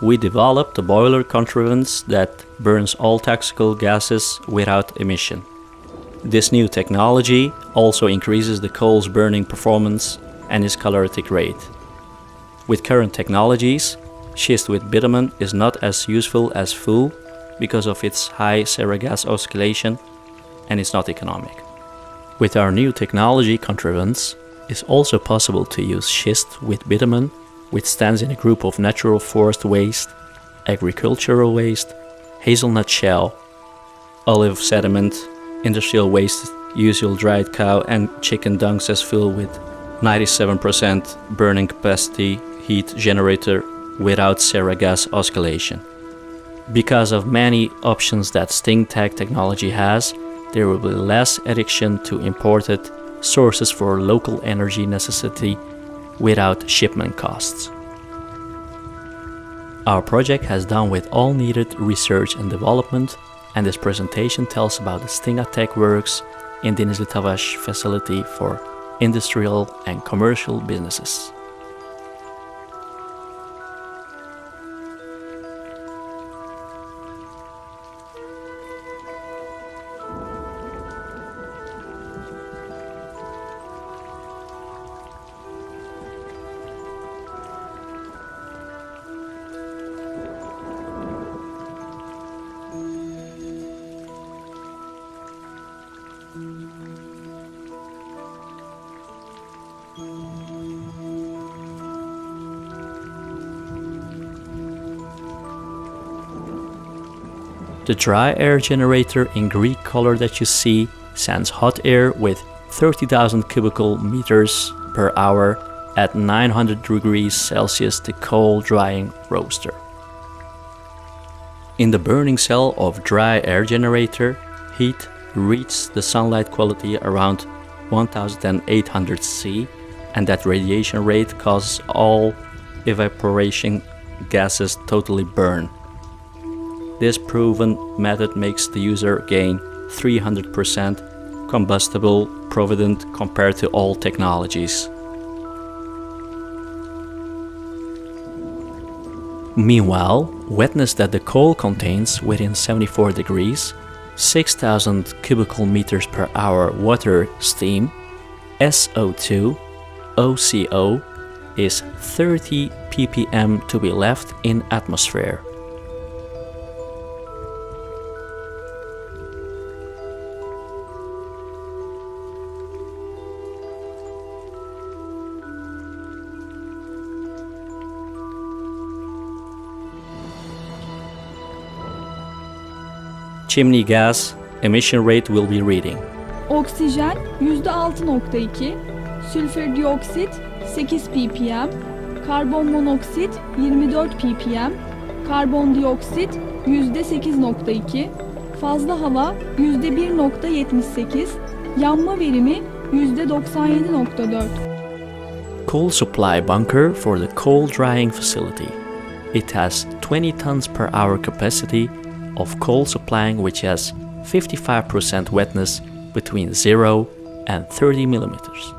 we developed a boiler contrivance that burns all toxic gases without emission. This new technology also increases the coal's burning performance and its calorific rate. With current technologies, schist with bitumen is not as useful as fuel because of its high Serra gas oscillation, and it's not economic. With our new technology contrivance, it's also possible to use schist with bitumen, which stands in a group of natural forest waste, agricultural waste, hazelnut shell, olive sediment, industrial waste, usual dried cow and chicken dungs as fuel with 97% burning capacity heat generator without Serra gas oscillation. Because of many options that Stinga technology has, there will be less addiction to imported sources for local energy necessity without shipment costs. Our project has done with all needed research and development, and this presentation tells about the Stinga Tech Works in Denizli Tavaş facility for industrial and commercial businesses. The dry air generator in green color that you see sends hot air with 30,000 cubical meters per hour at 900 degrees Celsius to coal drying roaster. In the burning cell of dry air generator, heat reaches the sunlight quality around 1800 C, and that radiation rate causes all evaporation gases totally burn. This proven method makes the user gain 300% combustible provident compared to all technologies. Meanwhile, wetness that the coal contains within 74 degrees, 6,000 cubical meters per hour water steam, SO2, OCO, is 30 ppm to be left in atmosphere. Chimney gas emission rate will be reading. Oksijen %6.2, sülfür dioksit 8 ppm, karbon monoksit 24 ppm, karbondioksit %8.2, fazla hava %1.78, yanma verimi %97.4. Coal supply bunker for the coal drying facility. It has 20 tons per hour capacity of coal supplying, which has 55% wetness between 0 and 30 millimeters.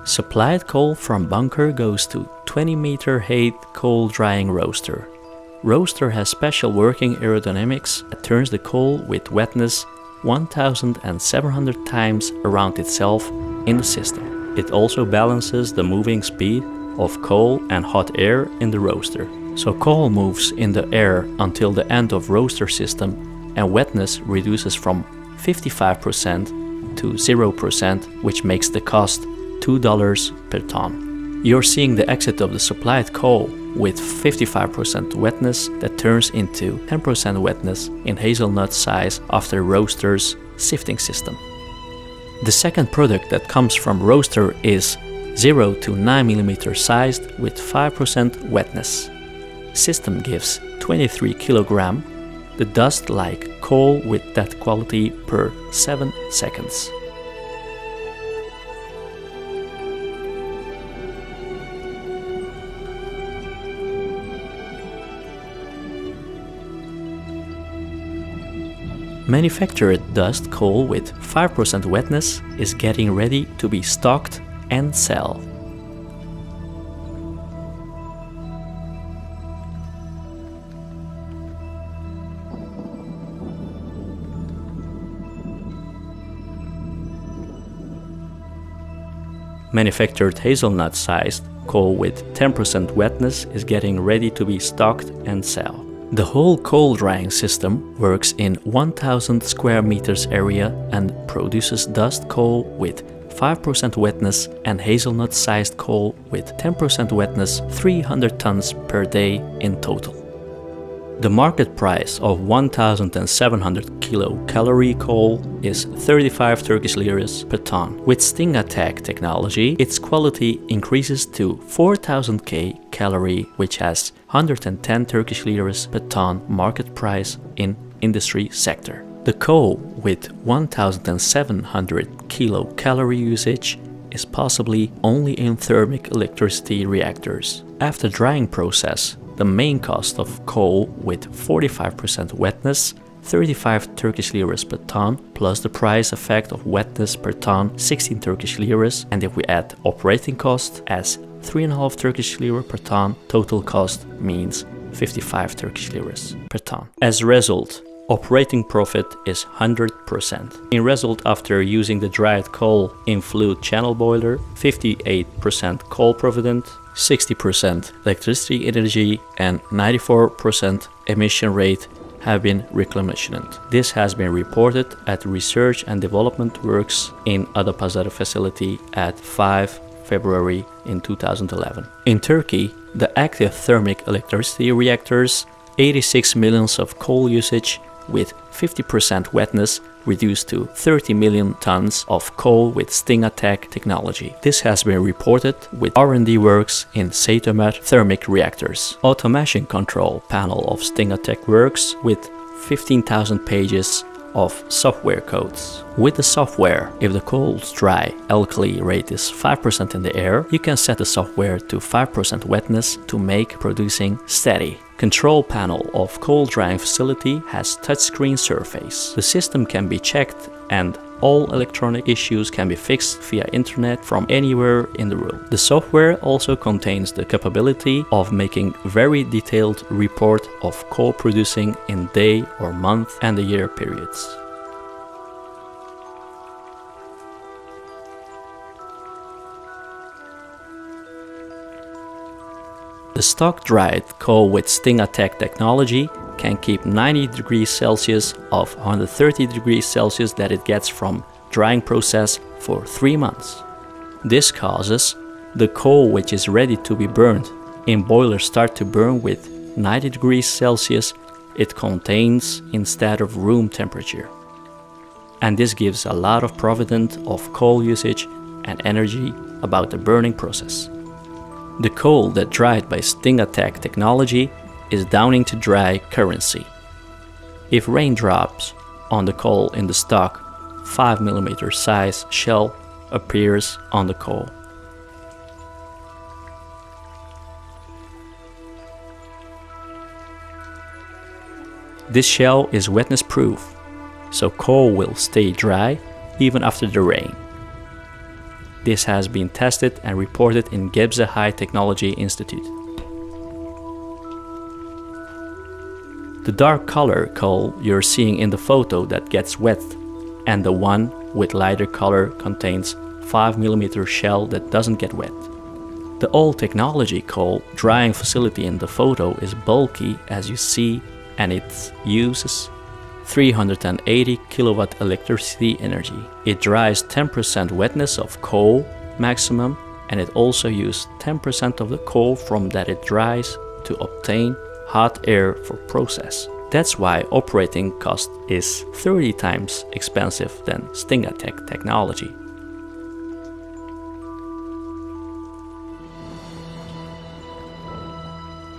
Supplied coal from bunker goes to 20-meter height coal drying roaster. Roaster has special working aerodynamics that turns the coal with wetness 1,700 times around itself in the system. It also balances the moving speed of coal and hot air in the roaster. So coal moves in the air until the end of roaster system, and wetness reduces from 55% to 0%, which makes the cost $2 per ton. You're seeing the exit of the supplied coal with 55% wetness that turns into 10% wetness in hazelnut size after roaster's sifting system. The second product that comes from roaster is 0 to 9 mm sized with 5% wetness. System gives 23 kg, the dust like coal with that quality per 7 seconds. Manufactured dust coal with 5% wetness is getting ready to be stocked and sell. Manufactured hazelnut-sized coal with 10% wetness is getting ready to be stocked and sell. The whole coal drying system works in 1000 square meters area and produces dust coal with 5% wetness and hazelnut-sized coal with 10% wetness 300 tons per day in total. The market price of 1700 kilocalorie coal is 35 Turkish liras per ton. With Stinga technology, its quality increases to 4000 calorie, which has 110 Turkish liras per ton market price in industry sector. The coal with 1700 kilocalorie usage is possibly only in thermic electricity reactors. After drying process, the main cost of coal with 45% wetness, 35 Turkish liras per ton, plus the price effect of wetness per ton, 16 Turkish liras, and if we add operating cost as 3.5 Turkish lira per ton, total cost means 55 Turkish liras per ton. As a result, operating profit is 100%. In result, after using the dried coal in fluid channel boiler, 58% coal provident, 60% electricity energy and 94% emission rate have been reclamationed. This has been reported at Research and Development Works in Adapazarı facility at 5 February in 2011. In Turkey, the active thermic electricity reactors, 86 millions of coal usage with 50% wetness reduced to 30 million tons of coal with Stinga technology. This has been reported with R&D works in Seytömer thermic reactors. Automation control panel of Stinga works with 15,000 pages of software codes. With the software, if the coal's dry alkali rate is 5% in the air, you can set the software to 5% wetness to make producing steady. Control panel of coal drying facility has touchscreen surface. The system can be checked and all electronic issues can be fixed via internet from anywhere in the room. The software also contains the capability of making very detailed report of coal producing in day or month and the year periods. The stock dried coal with Stinga technology can keep 90 degrees Celsius of 130 degrees Celsius that it gets from drying process for 3 months. This causes the coal which is ready to be burned in boiler start to burn with 90 degrees Celsius it contains instead of room temperature. And this gives a lot of provident of coal usage and energy about the burning process. The coal that dried by Stinga technology is downing to dry currency. If rain drops on the coal in the stock, 5 mm size shell appears on the coal. This shell is wetness proof, so coal will stay dry even after the rain. This has been tested and reported in Gebze High Technology Institute. The dark color coal you're seeing in the photo that gets wet, and the one with lighter color contains 5 mm shell that doesn't get wet. The old technology coal drying facility in the photo is bulky as you see, and it uses 380 kilowatt electricity energy. It dries 10% wetness of coal maximum, and it also uses 10% of the coal from that it dries to obtain hot air for process. That's why operating cost is 30 times expensive than Stinga technology.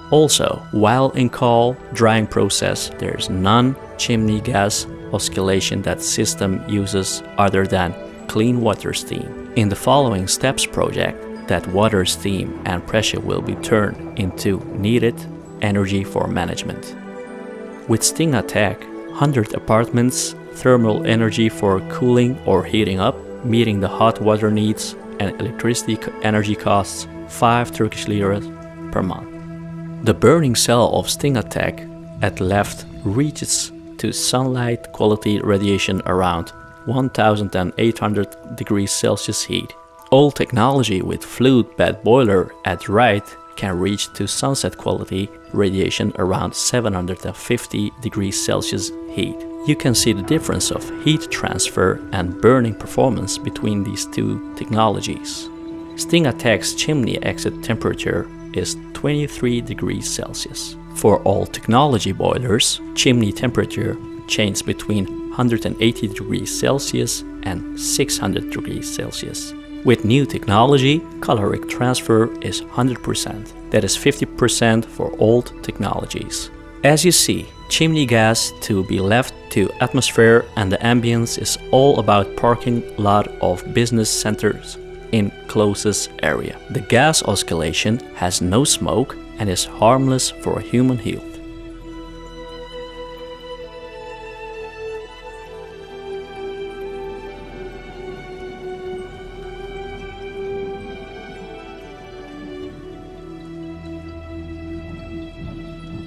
Also, while in coal drying process, there's non-chimney gas oscillation that system uses other than clean water steam. In the following steps project, that water steam and pressure will be turned into needed energy for management. With Stinga 100 apartments, thermal energy for cooling or heating up, meeting the hot water needs, and electricity energy costs 5 Turkish liras per month. The burning cell of Stinga at left reaches to sunlight quality radiation around 1800 degrees Celsius heat. Old technology with fluid bed boiler at right can reach to sunset quality radiation around 750 degrees Celsius heat. You can see the difference of heat transfer and burning performance between these two technologies. Stinga Tech's chimney exit temperature is 23 degrees Celsius. For all technology boilers, chimney temperature changes between 180 degrees Celsius and 600 degrees Celsius. With new technology, caloric transfer is 100%. That is 50% for old technologies. As you see, chimney gas to be left to atmosphere and the ambience is all about parking lot of business centers in closest area. The gas oscillation has no smoke and is harmless for human health.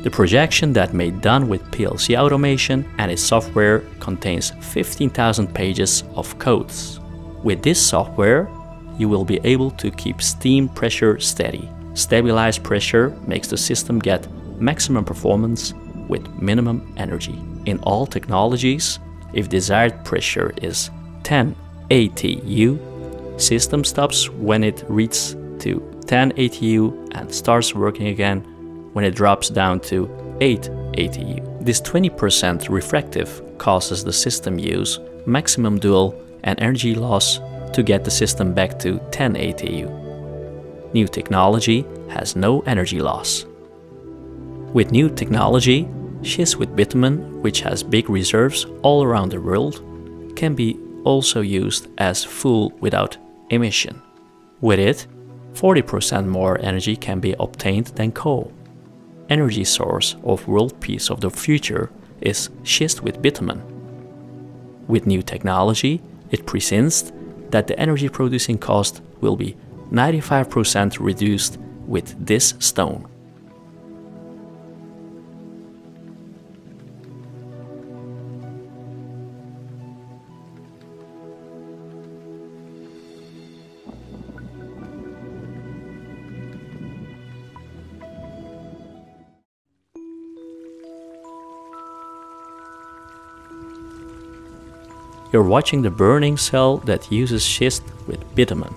The projection that made done with PLC automation and its software contains 15,000 pages of codes. With this software, you will be able to keep steam pressure steady. Stabilized pressure makes the system get maximum performance with minimum energy. In all technologies, if desired pressure is 10 ATU, system stops when it reaches to 10 ATU and starts working again when it drops down to 8 ATU. This 20% refractive causes the system use maximum dual and energy loss to get the system back to 10 ATU. New technology has no energy loss. With new technology, schist with bitumen, which has big reserves all around the world, can be also used as fuel without emission. With it, 40% more energy can be obtained than coal. Energy source of world peace of the future is schist with bitumen. With new technology, it presents that the energy producing cost will be 95% reduced with this stone. You're watching the burning cell that uses schist with bitumen.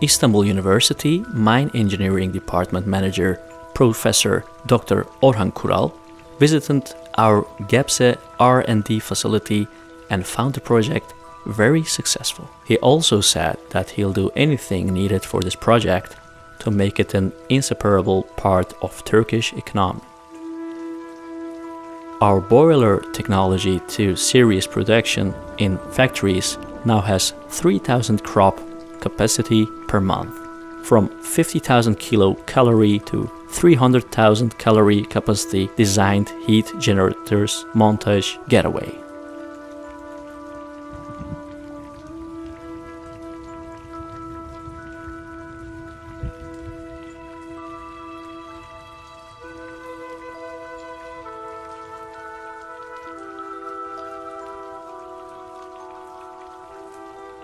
Istanbul University Mine Engineering Department Manager Professor Dr. Orhan Kural visited our Gebze R&D facility and found the project very successful. He also said that he'll do anything needed for this project to make it an inseparable part of Turkish economy. Our boiler technology to series production in factories now has 3,000 crop capacity per month, from 50,000 kilocalorie to 300,000 calorie capacity designed heat generators montage getaway.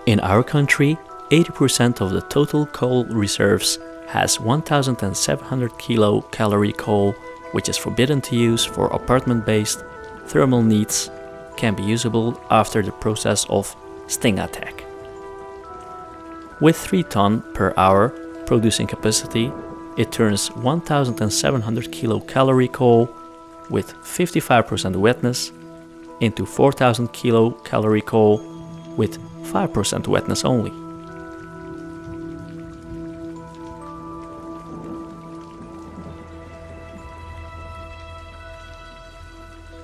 In our country, 80% of the total coal reserves has 1,700 kilocalorie coal, which is forbidden to use for apartment-based thermal needs, can be usable after the process of Stinga Tech. With 3 ton per hour producing capacity, it turns 1,700 kilocalorie coal with 55% wetness into 4,000 kilocalorie coal with 5% wetness only.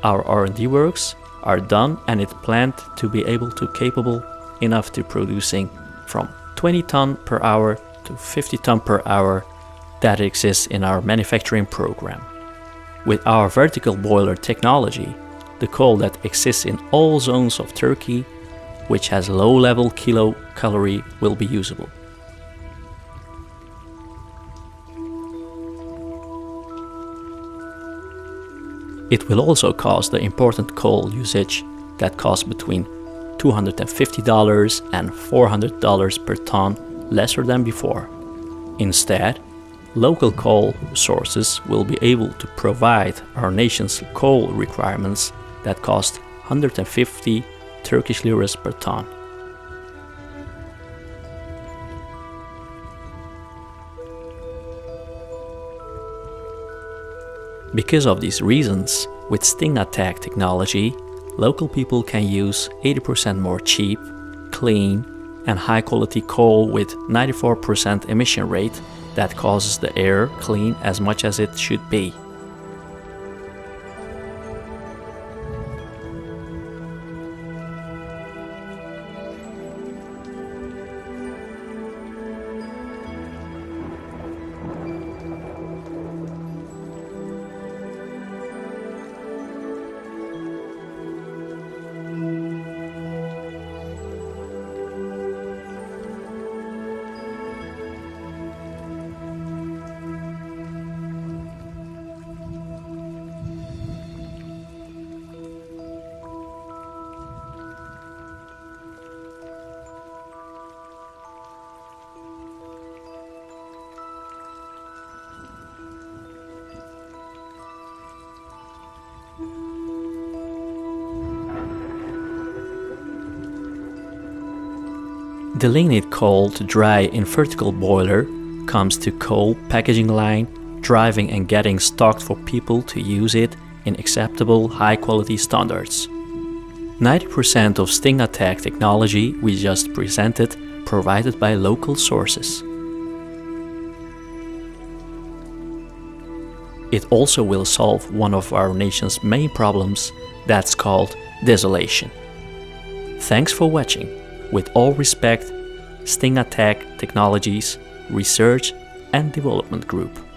Our R&D works are done and it's planned to be able to capable enough to producing from 20 ton per hour to 50 ton per hour that exists in our manufacturing program. With our vertical boiler technology, the coal that exists in all zones of Turkey, which has low-level kilocalorie, will be usable. It will also cause the important coal usage that costs between $250 and $400 per ton lesser than before. Instead, local coal sources will be able to provide our nation's coal requirements that cost 150 Turkish liras per ton. Because of these reasons, with Stinga technology, local people can use 80% more cheap, clean, and high-quality coal with 94% emission rate that causes the air clean as much as it should be. The lignite coal to dry in vertical boiler comes to coal packaging line, driving and getting stocked for people to use it in acceptable high-quality standards. 90% of Stinga technology we just presented provided by local sources. It also will solve one of our nation's main problems, that's called desolation. Thanks for watching. With all respect, Stinga Technologies Research and Development Group.